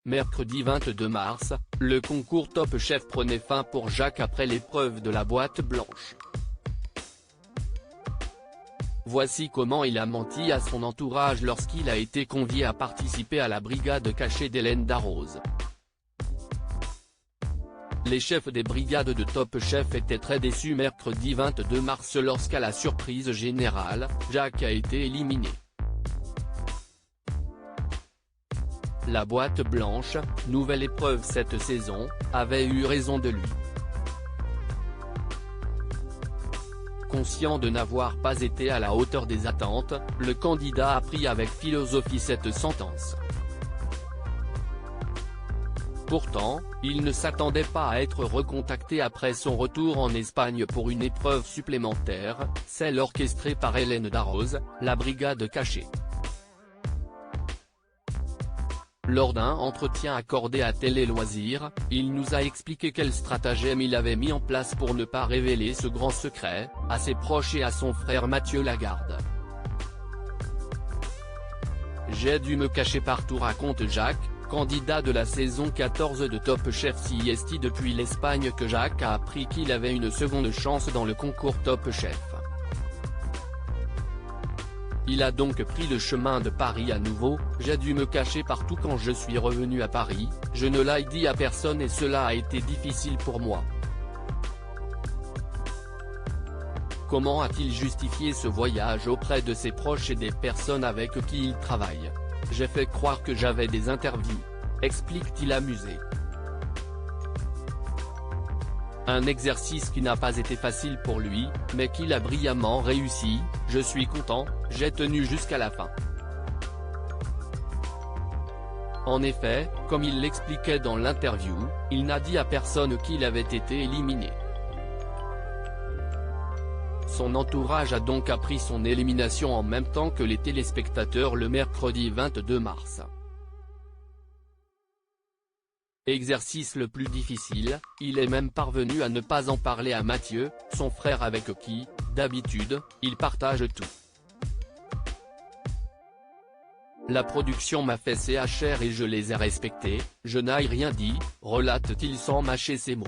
Mercredi 22 mars, le concours Top Chef prenait fin pour Jacques après l'épreuve de la boîte blanche. Voici comment il a menti à son entourage lorsqu'il a été convié à participer à la brigade cachée d'Hélène Darroze. Les chefs des brigades de Top Chef étaient très déçus mercredi 22 mars lorsqu'à la surprise générale, Jacques a été éliminé. La boîte blanche, nouvelle épreuve cette saison, avait eu raison de lui. Conscient de n'avoir pas été à la hauteur des attentes, le candidat a pris avec philosophie cette sentence. Pourtant, il ne s'attendait pas à être recontacté après son retour en Espagne pour une épreuve supplémentaire, celle orchestrée par Hélène Darroze, la brigade cachée. Lors d'un entretien accordé à Télé Loisirs, il nous a expliqué quel stratagème il avait mis en place pour ne pas révéler ce grand secret, à ses proches et à son frère Mathieu Lagarde. J'ai dû me cacher partout, raconte Jacques, candidat de la saison 14 de Top Chef. C'est depuis l'Espagne que Jacques a appris qu'il avait une seconde chance dans le concours Top Chef. Il a donc pris le chemin de Paris à nouveau. J'ai dû me cacher partout quand je suis revenu à Paris, je ne l'ai dit à personne et cela a été difficile pour moi. Comment a-t-il justifié ce voyage auprès de ses proches et des personnes avec qui il travaille? J'ai fait croire que j'avais des interviews, explique-t-il amusé. Un exercice qui n'a pas été facile pour lui, mais qu'il a brillamment réussi. Je suis content, j'ai tenu jusqu'à la fin. En effet, comme il l'expliquait dans l'interview, il n'a dit à personne qu'il avait été éliminé. Son entourage a donc appris son élimination en même temps que les téléspectateurs le mercredi 22 mars. Exercice le plus difficile, il est même parvenu à ne pas en parler à Mathieu, son frère avec qui, d'habitude, il partage tout. La production m'a fait CHR et je les ai respectés, je n'ai rien dit, relate-t-il sans mâcher ses mots.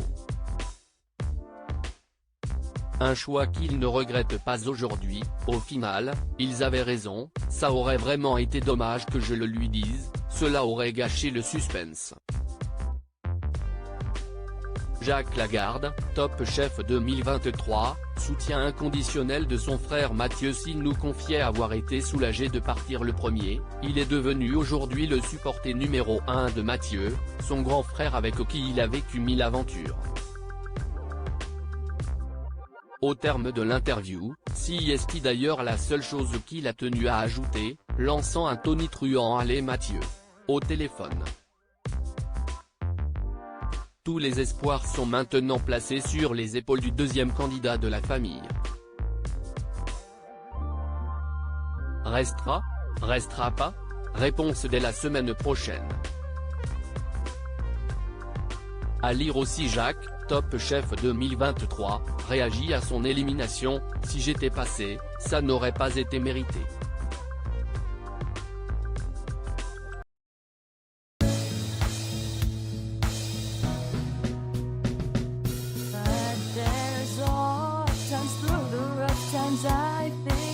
Un choix qu'il ne regrette pas aujourd'hui. Au final, ils avaient raison, ça aurait vraiment été dommage que je le lui dise, cela aurait gâché le suspense. Jacques Lagarde, Top Chef 2023, soutien inconditionnel de son frère Mathieu. S'il nous confiait avoir été soulagé de partir le premier, il est devenu aujourd'hui le supporter numéro 1 de Mathieu, son grand frère avec qui il a vécu 1000 aventures. Au terme de l'interview, c'est d'ailleurs la seule chose qu'il a tenu à ajouter, lançant un tonitruant allez Mathieu. Au téléphone. Tous les espoirs sont maintenant placés sur les épaules du deuxième candidat de la famille. Restera? Restera pas? Réponse dès la semaine prochaine. À lire aussi Jacques, Top Chef 2023, réagit à son élimination, si j'étais passé, ça n'aurait pas été mérité. But there's all times through the rough times I think